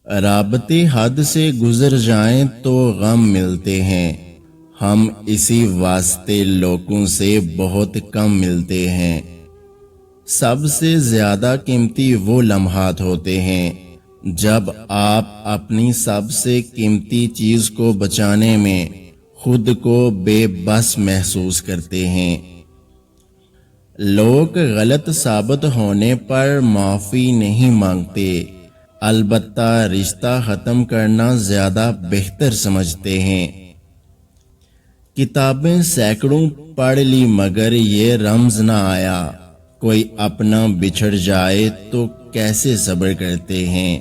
رابطے حد سے گزر جائیں تو غم ملتے ہیں، ہم اسی واسطے لوگوں سے بہت کم ملتے ہیں۔ سب سے زیادہ قیمتی وہ لمحات ہوتے ہیں جب آپ اپنی سب سے قیمتی چیز کو بچانے میں خود کو بے بس محسوس کرتے ہیں۔ لوگ غلط ثابت ہونے پر معافی نہیں مانگتے، البتہ رشتہ ختم کرنا زیادہ بہتر سمجھتے ہیں۔ کتابیں سینکڑوں پڑھ لی مگر یہ رمز نہ آیا، کوئی اپنا بچھڑ جائے تو کیسے صبر کرتے ہیں۔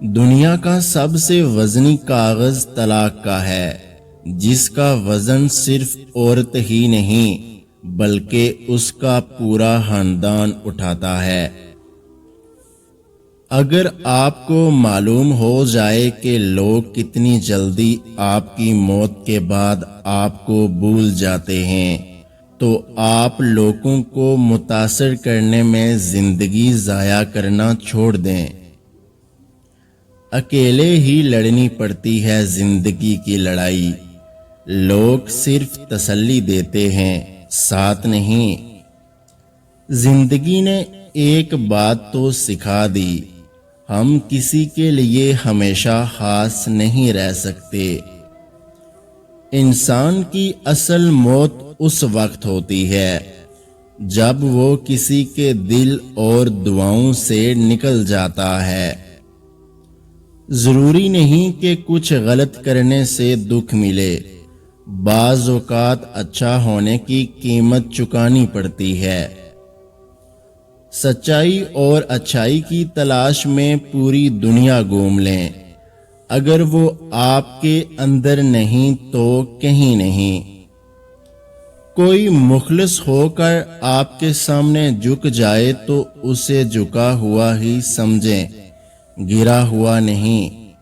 دنیا کا سب سے وزنی کاغذ طلاق کا ہے، جس کا وزن صرف عورت ہی نہیں بلکہ اس کا پورا خاندان اٹھاتا ہے۔ اگر آپ کو معلوم ہو جائے کہ لوگ کتنی جلدی آپ کی موت کے بعد آپ کو بھول جاتے ہیں تو آپ لوگوں کو متاثر کرنے میں زندگی ضائع کرنا چھوڑ دیں۔ اکیلے ہی لڑنی پڑتی ہے زندگی کی لڑائی، لوگ صرف تسلی دیتے ہیں، ساتھ نہیں۔ زندگی نے ایک بات تو سکھا دی، ہم کسی کے لیے ہمیشہ خاص نہیں رہ سکتے۔ انسان کی اصل موت اس وقت ہوتی ہے جب وہ کسی کے دل اور دعاؤں سے نکل جاتا ہے۔ ضروری نہیں کہ کچھ غلط کرنے سے دکھ ملے، بعض اوقات اچھا ہونے کی قیمت چکانی پڑتی ہے۔ سچائی اور اچھائی کی تلاش میں پوری دنیا گھوم لیں، اگر وہ آپ کے اندر نہیں تو کہیں نہیں۔ کوئی مخلص ہو کر آپ کے سامنے جھک جائے تو اسے جھکا ہوا ہی سمجھیں، گرا ہوا نہیں۔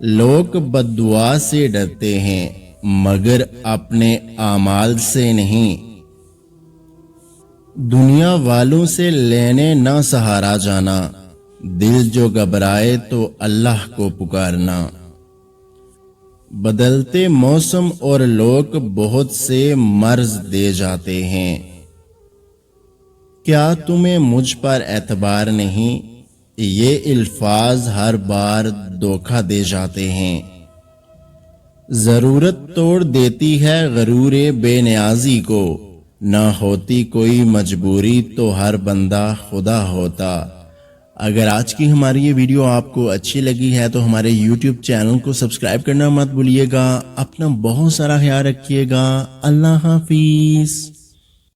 لوگ بد دعا سے ڈرتے ہیں مگر اپنے اعمال سے نہیں۔ دنیا والوں سے لینے نہ سہارا جانا، دل جو گھبرائے تو اللہ کو پکارنا۔ بدلتے موسم اور لوگ بہت سے مرض دے جاتے ہیں، کیا تمہیں مجھ پر اعتبار نہیں؟ یہ الفاظ ہر بار دھوکہ دے جاتے ہیں۔ ضرورت توڑ دیتی ہے غرور بے نیازی کو، نہ ہوتی کوئی مجبوری تو ہر بندہ خدا ہوتا۔ اگر آج کی ہماری یہ ویڈیو آپ کو اچھی لگی ہے تو ہمارے YouTube چینل کو سبسکرائب کرنا مت بھولیے گا۔ اپنا بہت سارا خیال رکھیے گا۔ اللہ حافظ۔